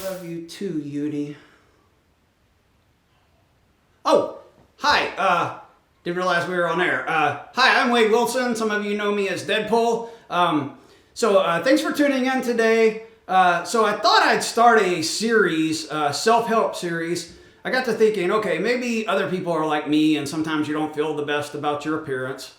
love you too, Uni. Oh, hi. Didn't realize we were on air. Hi, I'm Wade Wilson. Some of you know me as Deadpool. Thanks for tuning in today. So I thought I'd start a series, self-help series. I got to thinking, okay, maybe other people are like me and sometimes you don't feel the best about your appearance.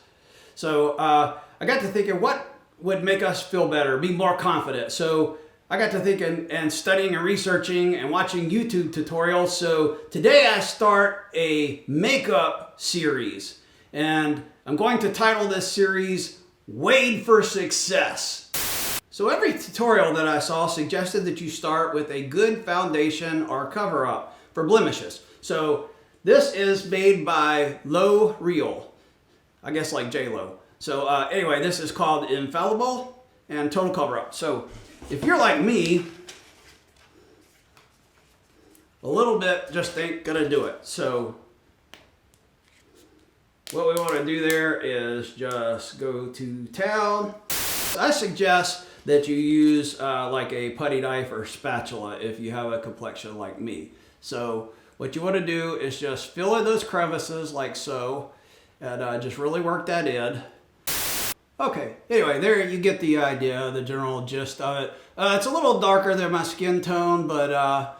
So I got to thinking, what would make us feel better, be more confident? So I got to thinking and studying and researching and watching YouTube tutorials. So today I start a makeup series, and I'm going to title this series Wade for Success. So every tutorial that I saw suggested that you start with a good foundation or cover up for blemishes. So this is made by Low Real, I guess like J-Lo. So anyway, this is called Infallible and Total Cover Up. So if you're like me, a little bit just ain't gonna do it. So what we want to do there is just go to town. I suggest that you use like a putty knife or spatula if you have a complexion like me. So what you want to do is just fill in those crevices like so, and just really work that in. Okay, anyway, there you get the idea, the general gist of it. It's a little darker than my skin tone, but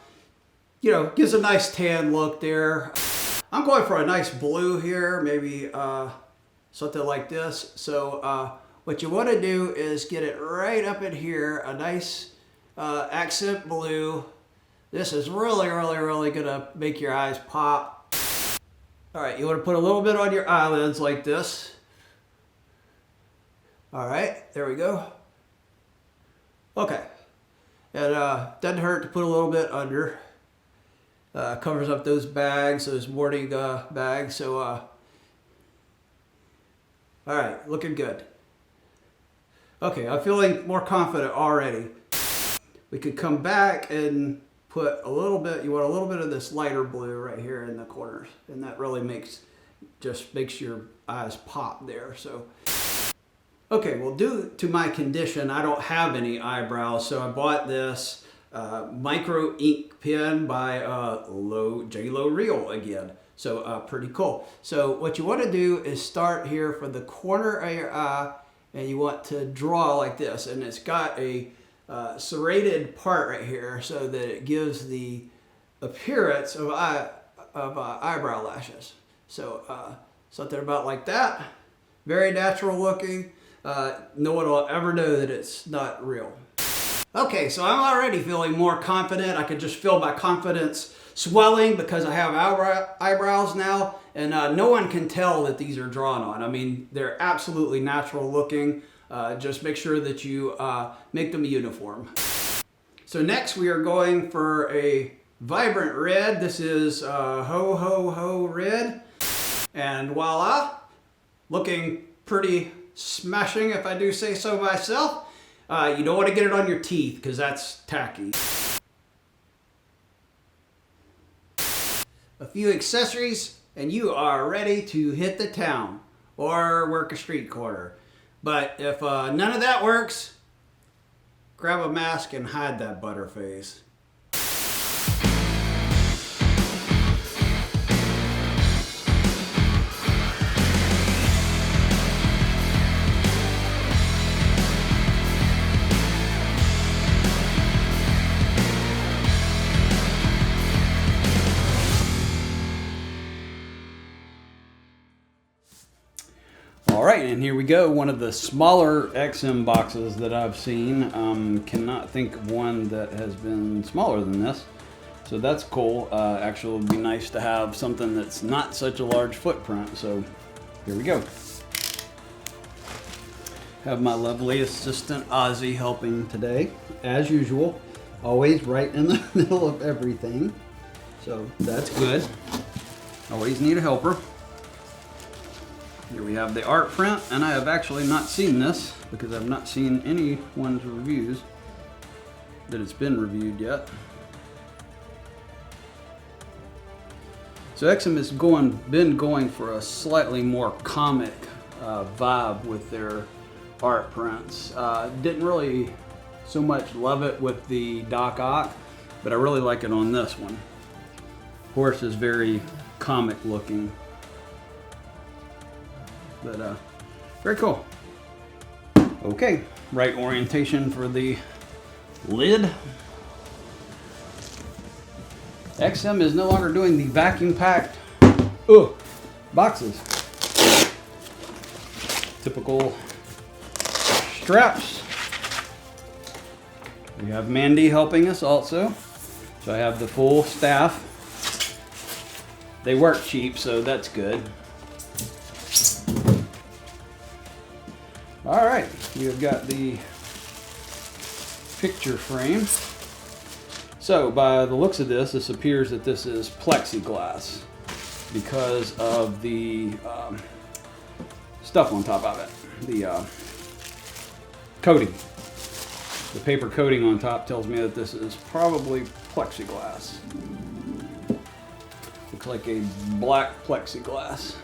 you know, gives a nice tan look there. I'm going for a nice blue here, maybe something like this. So what you want to do is get it right up in here, a nice accent blue. This is really gonna make your eyes pop. All right, you want to put a little bit on your eyelids like this. All right, there we go. Okay, and doesn't hurt to put a little bit under. Covers up those bags, those morning bags. So, all right, looking good. Okay, I'm feeling more confident already. We could come back and put a little bit, you want a little bit of this lighter blue right here in the corners. And that really makes your eyes pop there, so. Okay, well, due to my condition, I don't have any eyebrows, so I bought this micro ink pen by J-Lo Real again. So pretty cool. So what you want to do is start here from the corner of your eye, and you want to draw like this. And it's got a serrated part right here so that it gives the appearance of eyebrow lashes. So something about like that. Very natural looking. No one will ever know that it's not real. Okay, so I'm already feeling more confident. I can just feel my confidence swelling because I have eyebrows now, and no one can tell that these are drawn on. I mean, they're absolutely natural looking. Just make sure that you make them uniform. So next we are going for a vibrant red. This is Ho Ho Ho Red. And voila, looking pretty smashing if I do say so myself. You don't want to get it on your teeth because that's tacky. A few accessories and you are ready to hit the town or work a street corner. But if none of that works, grab a mask and hide that butterface. All right, and here we go. One of the smaller XM boxes that I've seen. Cannot think of one that has been smaller than this. So that's cool. Actually, it would be nice to have something that's not such a large footprint. So here we go. Have my lovely assistant Ozzy helping today, as usual. Always right in the middle of everything. So that's good. Always need a helper. Here we have the art print, and I have actually not seen this because I've not seen anyone's reviews that it's been reviewed yet. So XM has been going for a slightly more comic vibe with their art prints. Didn't really so much love it with the Doc Ock, but I really like it on this one. Horse is very comic looking, but very cool. Okay, right orientation for the lid. XM is no longer doing the vacuum packed boxes. Typical straps. We have Mandy helping us also. So I have the full staff. They work cheap, so that's good. All right, we've got the picture frame. So by the looks of this, this appears that this is plexiglass because of the stuff on top of it, the coating. The paper coating on top tells me that this is probably plexiglass. Looks like a black plexiglass.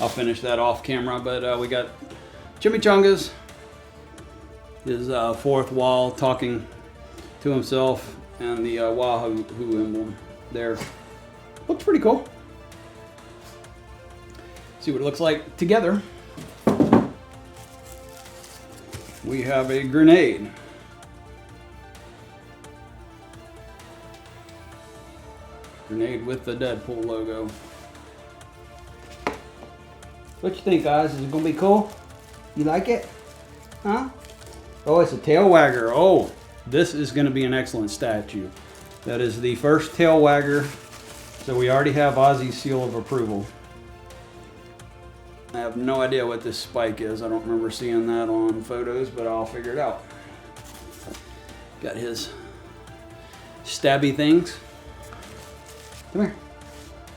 I'll finish that off camera, but we got Chimichangas, his fourth wall talking to himself, and the Wahoo emblem there. Looks pretty cool. See what it looks like together. We have a grenade. Grenade with the Deadpool logo. What you think, guys? Is it gonna be cool? You like it? Huh? Oh, it's a tail wagger. Oh, this is gonna be an excellent statue. That is the first tail wagger. So we already have Ozzy's seal of approval. I have no idea what this spike is. I don't remember seeing that on photos, but I'll figure it out. Got his stabby things. Come here.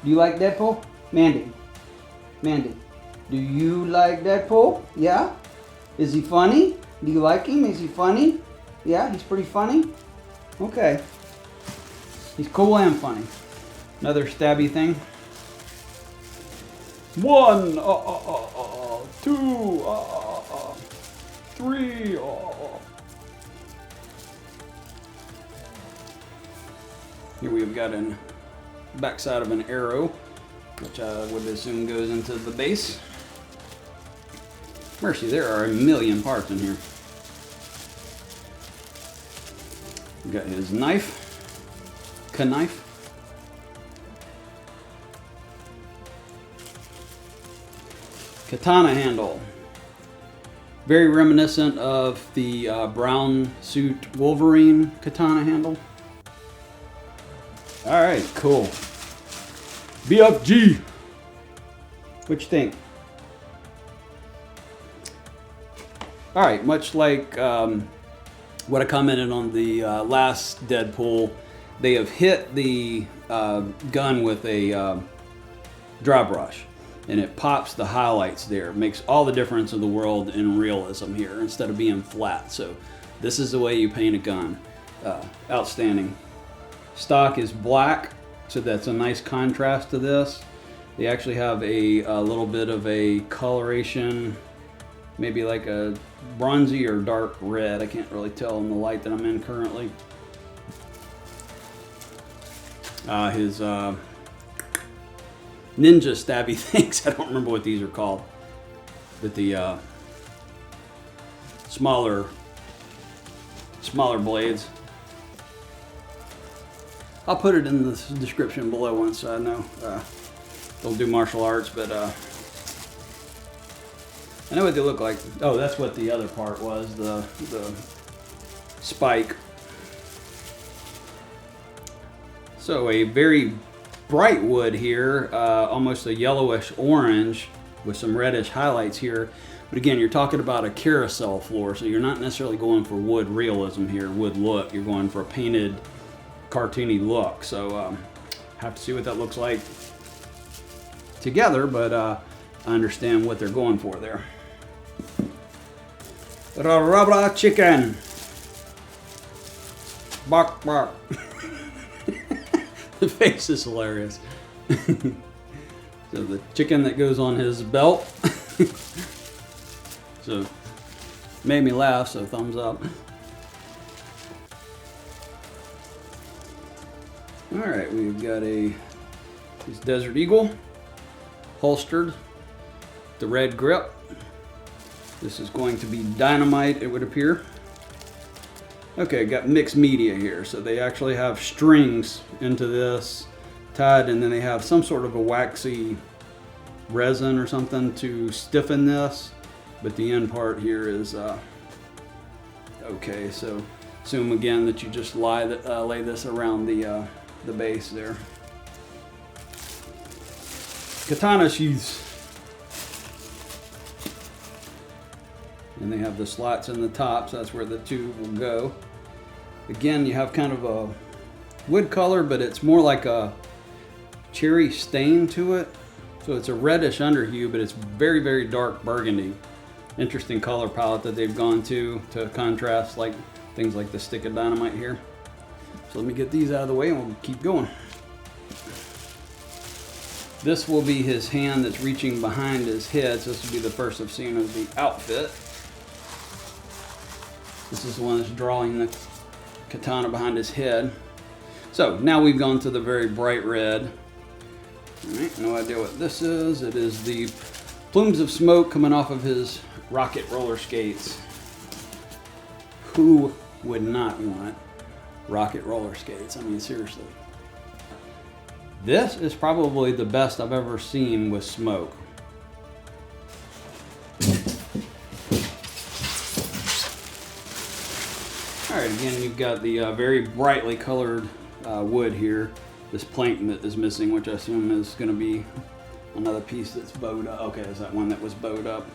Do you like Deadpool? Mandy. Mandy. Do you like Deadpool? Yeah? Is he funny? Do you like him? Is he funny? Yeah, he's pretty funny? Okay. He's cool and funny. Another stabby thing. 1, 2, 3, Here we've got a backside of an arrow, which I would assume goes into the base. Mercy, there are a million parts in here. We've got his knife, knife. Katana handle. Very reminiscent of the brown suit Wolverine katana handle. Alright, cool. BFG. What you think? Alright, much like what I commented on the last Deadpool, they have hit the gun with a dry brush, and it pops the highlights there. It makes all the difference in the world in realism here instead of being flat. So this is the way you paint a gun. Outstanding. Stock is black, so that's a nice contrast to this. They actually have a little bit of a coloration, maybe like a bronzy or dark red. I can't really tell in the light that I'm in currently. His ninja stabby things. I don't remember what these are called, but the smaller blades. I'll put it in the description below once I know. Don't do martial arts, but I know what they look like. Oh, that's what the other part was, the spike. So a very bright wood here, almost a yellowish orange with some reddish highlights here. But again, you're talking about a carousel floor, so you're not necessarily going for wood realism here, wood look. You're going for a painted, cartoony look. So have to see what that looks like together, but I understand what they're going for there. Rubber chicken. Bark, bark. The face is hilarious. So the chicken that goes on his belt. So made me laugh, so thumbs up. All right, we've got his Desert Eagle, holstered, the red grip. This is going to be dynamite, it would appear. Okay, got mixed media here. So they actually have strings into this tied, and then they have some sort of a waxy resin or something to stiffen this. But the end part here is okay. So assume again that you just lay this around the base there. Katana sheaths. And they have the slots in the top, so that's where the two will go. Again, you have kind of a wood color, but it's more like a cherry stain to it. So it's a reddish underhue, but it's very, very dark burgundy. Interesting color palette that they've gone to contrast like things like the stick of dynamite here. So let me get these out of the way and we'll keep going. This will be his hand that's reaching behind his head. So this will be the first I've seen of the outfit. This is the one that's drawing the katana behind his head. So now we've gone to the very bright red. All right, no idea what this is. It is the plumes of smoke coming off of his rocket roller skates. Who would not want rocket roller skates? I mean, seriously. This is probably the best I've ever seen with smoke. All right, again, you've got the very brightly colored wood here. This plank that is missing, which I assume is going to be another piece that's bowed up. Okay, is that one that was bowed up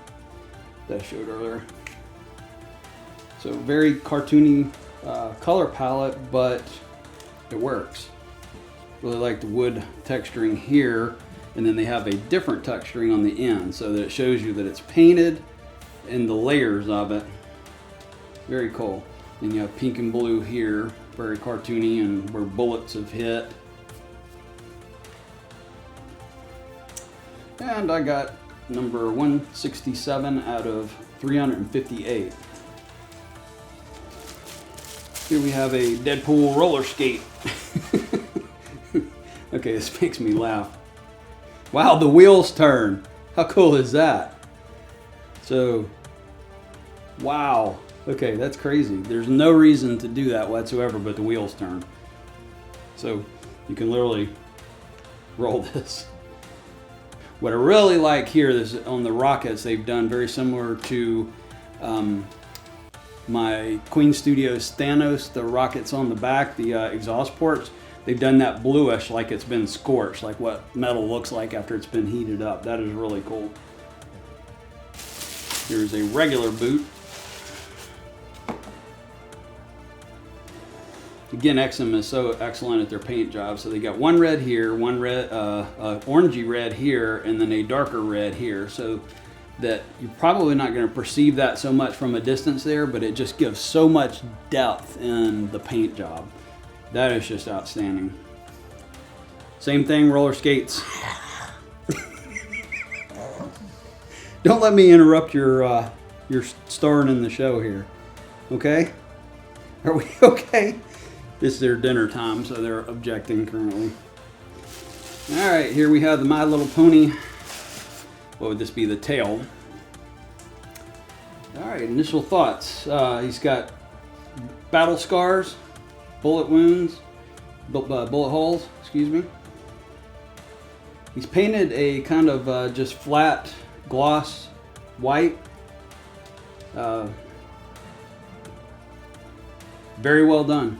that I showed earlier? So very cartoony color palette, but it works. Really like the wood texturing here, and then they have a different texturing on the end so that it shows you that it's painted and the layers of it. Very cool. And you have pink and blue here, very cartoony, and where bullets have hit. And I got number 167 out of 358. Here we have a Deadpool roller skate. Okay, this makes me laugh. Wow, the wheels turn. How cool is that? So, wow. Okay, that's crazy. There's no reason to do that whatsoever, but the wheels turn. So you can literally roll this. What I really like here is on the rockets, they've done very similar to my Queen Studios Thanos, the rockets on the back, the exhaust ports. They've done that bluish like it's been scorched, like what metal looks like after it's been heated up. That is really cool. Here's a regular boot. Again, Exum is so excellent at their paint job. So they got one red here, one red, orangey red here, and then a darker red here. So that you're probably not going to perceive that so much from a distance there, but it just gives so much depth in the paint job. That is just outstanding. Same thing, roller skates. Don't let me interrupt your starring in the show here. Okay? Are we okay? It's their dinner time, so they're objecting currently. All right, here we have the My Little Pony. What would this be? The tail. All right, initial thoughts. He's got battle scars, bullet wounds, bullet holes, excuse me. He's painted a kind of just flat gloss white. Very well done.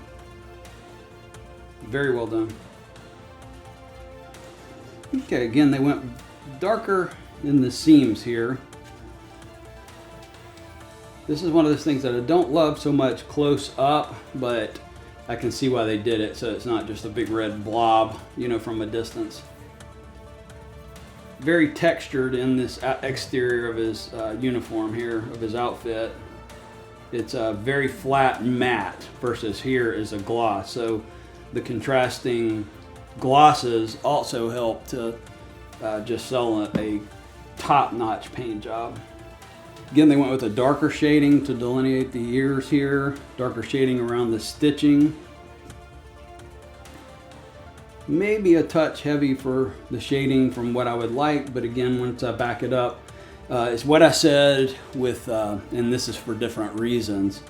Very well done. Okay, again, they went darker in the seams here. This is one of those things that I don't love so much close up, but I can see why they did it, so it's not just a big red blob, you know, from a distance. Very textured in this exterior of his uniform here, of his outfit. It's very flat and matte versus here is a gloss. So the contrasting glosses also help to just sell a top-notch paint job. Again, they went with a darker shading to delineate the ears here, darker shading around the stitching. maybe a touch heavy for the shading from what I would like, but again, once I back it up, it's what I said with, and this is for different reasons,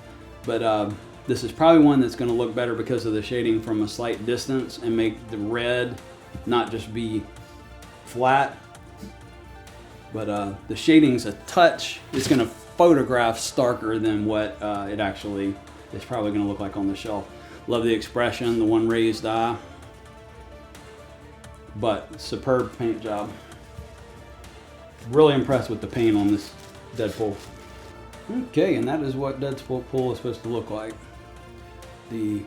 but this is probably one that's going to look better because of the shading from a slight distance and make the red not just be flat, but the shading's a touch. It's going to photograph starker than what it actually is probably going to look like on the shelf. Love the expression, the one raised eye, but superb paint job. Really impressed with the paint on this Deadpool. Okay, and that is what Deadpool is supposed to look like. The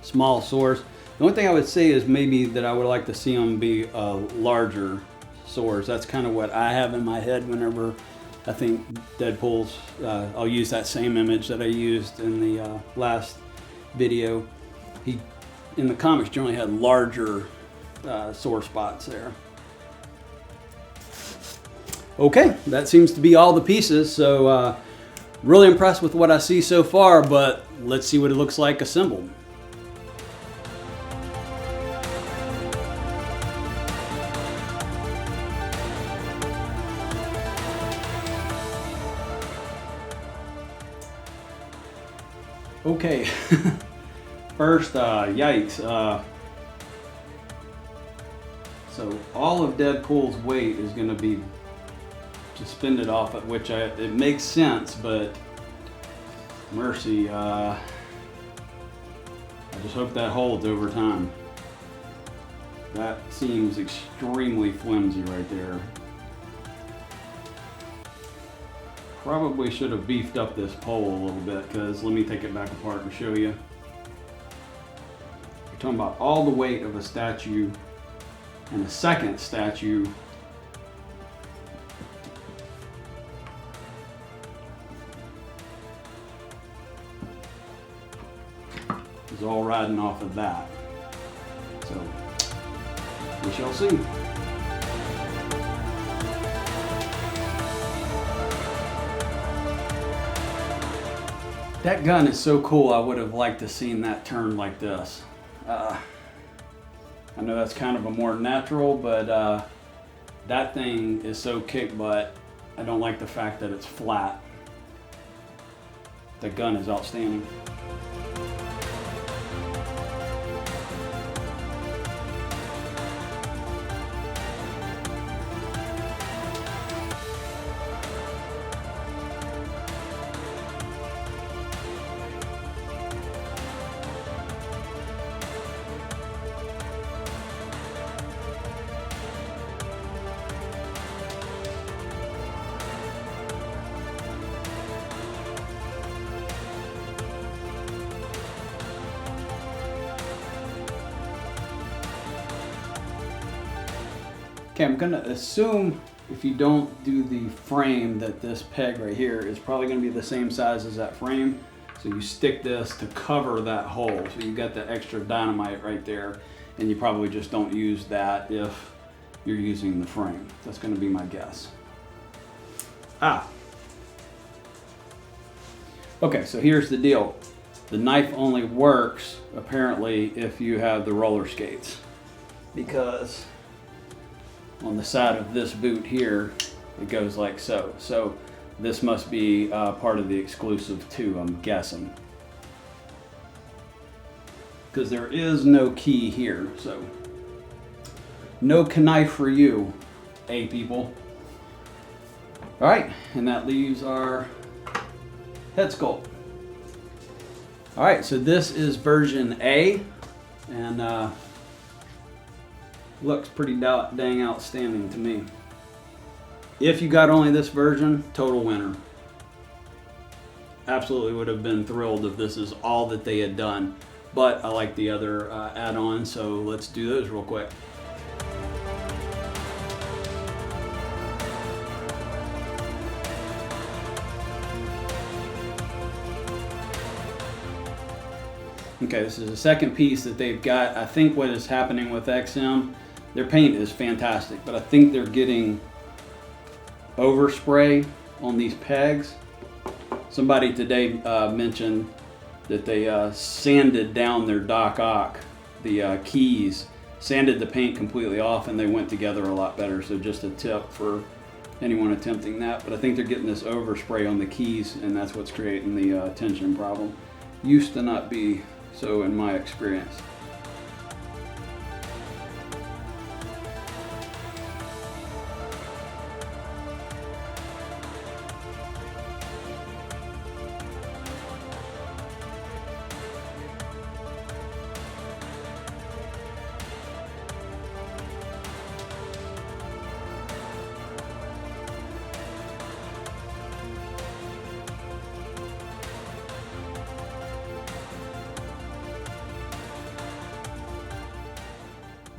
small source. The only thing I would say is maybe that I would like to see them be a larger source. That's kind of what I have in my head whenever I think Deadpool's. I'll use that same image that I used in the last video. He, in the comics, generally had larger sore spots there. Okay, that seems to be all the pieces. So really impressed with what I see so far, but let's see what it looks like assembled. Okay, first, yikes. So all of Deadpool's weight is going to be suspended off it, which it makes sense, but mercy, I just hope that holds over time. That seems extremely flimsy right there. Probably should have beefed up this pole a little bit, because let me take it back apart and show you. We're talking about all the weight of a statue and a second statue is all riding off of that. So we shall see. That gun is so cool. I would have liked to seen that turn like this. I know that's kind of a more natural, but that thing is so kick butt. I don't like the fact that it's flat. The gun is outstanding. Okay, I'm gonna assume if you don't do the frame that this peg right here is probably gonna be the same size as that frame. So you stick this to cover that hole. So you got the extra dynamite right there, and you probably just don't use that if you're using the frame. That's gonna be my guess. Okay, so here's the deal. The knife only works, apparently, if you have the roller skates. Because on the side of this boot here, it goes like so. So this must be part of the exclusive too, I'm guessing. Because there is no key here, so no knife for you, people. All right, and that leaves our head sculpt. All right, so this is version A, and looks pretty dang outstanding to me. If you got only this version, total winner. Absolutely would have been thrilled if this is all that they had done. But I like the other add-ons, so let's do those real quick. Okay, this is the second piece that they've got. I think what is happening with XM, their paint is fantastic, but I think they're getting overspray on these pegs. Somebody today mentioned that they sanded down their Doc Ock, the keys, sanded the paint completely off and they went together a lot better. So just a tip for anyone attempting that. But I think they're getting this overspray on the keys, and that's what's creating the tension problem. Used to not be so in my experience.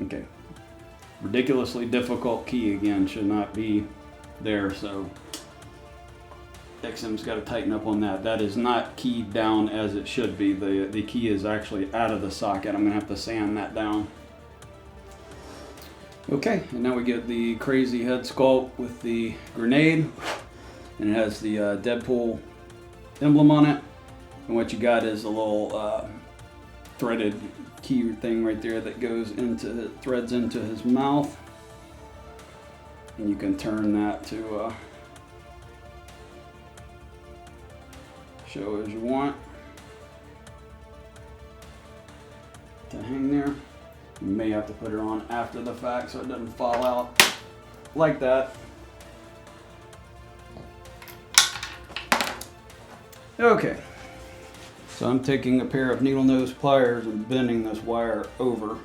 Okay, ridiculously difficult key again, should not be there, so XM's got to tighten up on that. That is not keyed down as it should be. The key is actually out of the socket. I'm gonna have to sand that down. Okay, and now we get the crazy head sculpt with the grenade, and it has the Deadpool emblem on it, and what you got is a little threaded key thing right there that goes into, threads into his mouth, and you can turn that to show as you want to hang there. You may have to put it on after the fact so it doesn't fall out like that. Okay. So I'm taking a pair of needle nose pliers and bending this wire over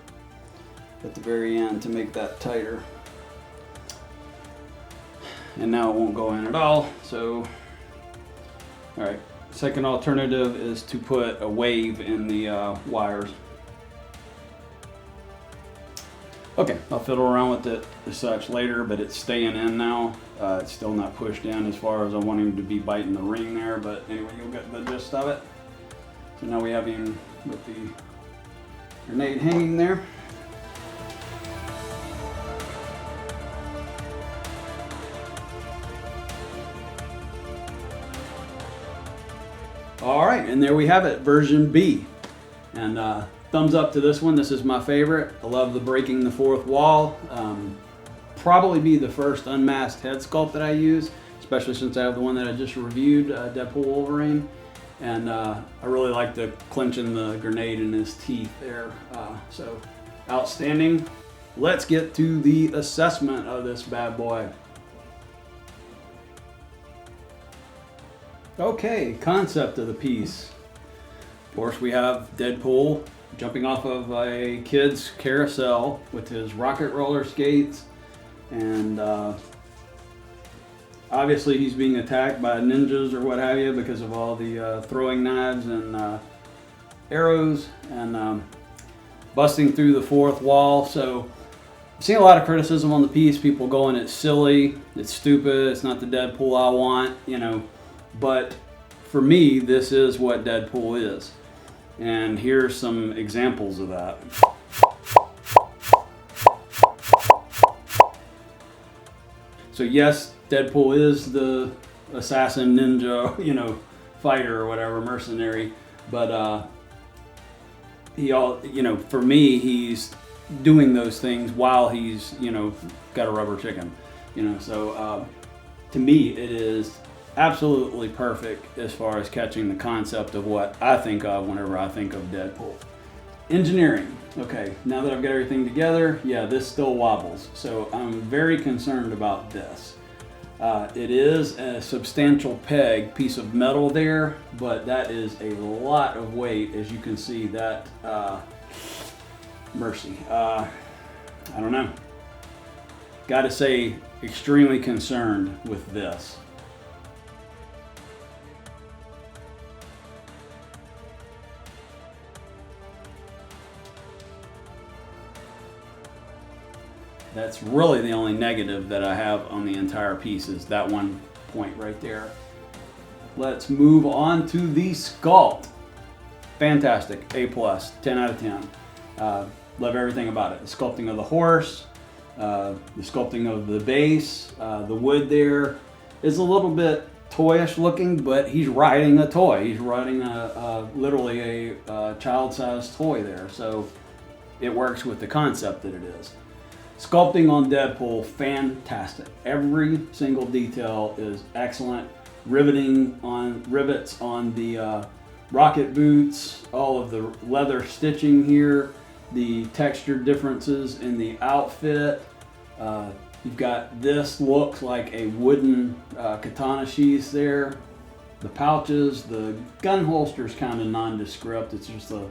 at the very end to make that tighter. And now it won't go in at all. So, all right. Second alternative is to put a wave in the wires. Okay, I'll fiddle around with it as such later, but it's staying in now. It's still not pushed in as far as I want him to be biting the ring there, but anyway, you'll get the gist of it. So now we have him with the grenade hanging there. All right, and there we have it, version B. And thumbs up to this one. This is my favorite. I love the breaking the fourth wall. Probably be the first unmasked head sculpt that I use, especially since I have the one that I just reviewed, Deadpool Wolverine. And I really like the clenching the grenade in his teeth there. So outstanding. Let's get to the assessment of this bad boy. Okay, concept of the piece. Of course, we have Deadpool jumping off of a kid's carousel with his rocket roller skates, and obviously he's being attacked by ninjas or what have you because of all the throwing knives and arrows, and busting through the fourth wall. So I've seen a lot of criticism on the piece, people going, it's silly, it's stupid, it's not the Deadpool I want, you know. But for me, this is what Deadpool is. And here's some examples of that. So yes, Deadpool is the assassin ninja, you know, fighter or whatever, mercenary. But for me, he's doing those things while he's, you know, got a rubber chicken, you know. So to me, it is absolutely perfect as far as catching the concept of what I think of whenever I think of Deadpool. Engineering. Okay, now that I've got everything together, yeah, this still wobbles. So I'm very concerned about this. It is a substantial peg piece of metal there, but that is a lot of weight, as you can see. That, mercy. I don't know. Gotta say, extremely concerned with this. That's really the only negative that I have on the entire piece, is that one point right there. Let's move on to the sculpt. Fantastic, A+, 10 out of 10. Love everything about it. The sculpting of the horse, the sculpting of the base, the wood there is a little bit toyish looking, but he's riding a toy. He's riding literally a child-sized toy there. So it works with the concept that it is. Sculpting on Deadpool, fantastic. Every single detail is excellent. Rivets on the rocket boots, all of the leather stitching here, the texture differences in the outfit. You've got this looks like a wooden katana sheath there. The pouches, the gun holster is kind of nondescript. It's just a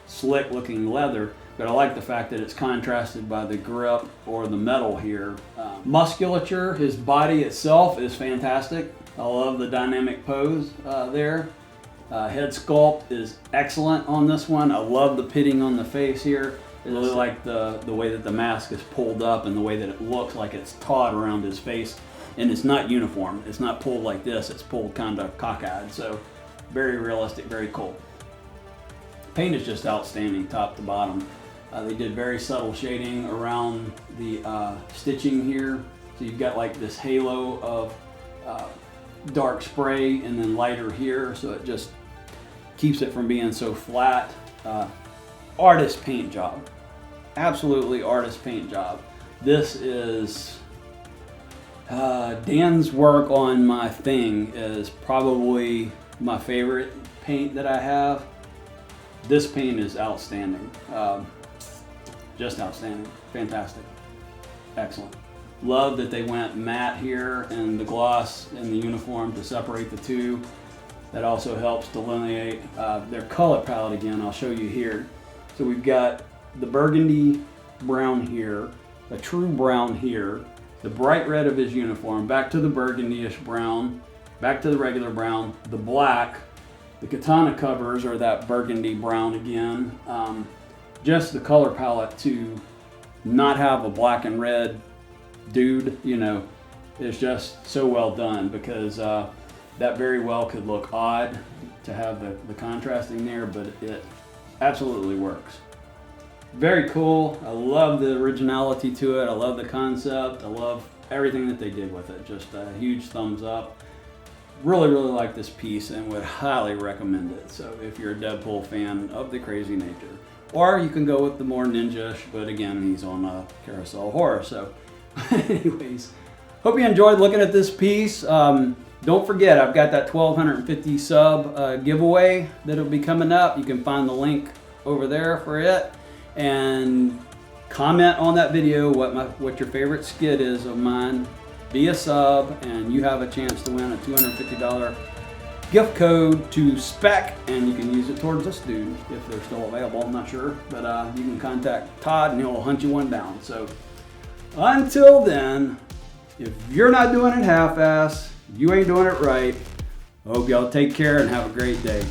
slick looking leather, but I like the fact that it's contrasted by the grip or the metal here. Musculature, his body itself is fantastic. I love the dynamic pose there. Head sculpt is excellent on this one. I love the pitting on the face here. I really like the way that the mask is pulled up and the way that it looks like it's taut around his face. And it's not uniform. It's not pulled like this. It's pulled kind of cockeyed. So very realistic, very cool. Paint is just outstanding, top to bottom. They did very subtle shading around the stitching here. So you've got like this halo of dark spray and then lighter here. So it just keeps it from being so flat. Artist paint job. Absolutely artist paint job. This is Dan's work on my thing is probably my favorite paint that I have. This paint is outstanding. Just outstanding. Fantastic. Excellent. Love that they went matte here and the gloss in the uniform to separate the two. That also helps delineate their color palette again. I'll show you here. So we've got the burgundy brown here, a true brown here, the bright red of his uniform, back to the burgundy-ish brown, back to the regular brown, the black, the katana covers are that burgundy brown again. Just the color palette to not have a black and red dude, you know, is just so well done because that very well could look odd to have the contrasting there, but it absolutely works. Very cool. I love the originality to it. I love the concept. I love everything that they did with it. Just a huge thumbs up. Really, really like this piece and would highly recommend it. So if you're a Deadpool fan of the crazy nature. Or you can go with the more ninja-ish, but again, he's on a carousel horror. So anyways, hope you enjoyed looking at this piece. Don't forget, I've got that 1,250 sub giveaway that'll be coming up. You can find the link over there for it. And comment on that video what your favorite skit is of mine. Be a sub, and you have a chance to win a $250 gift code to Spec, and you can use it towards this dude if they're still available. I'm not sure, but you can contact Todd, and he'll hunt you one down. So until then, if you're not doing it half-ass, you ain't doing it right. I hope y'all take care and have a great day.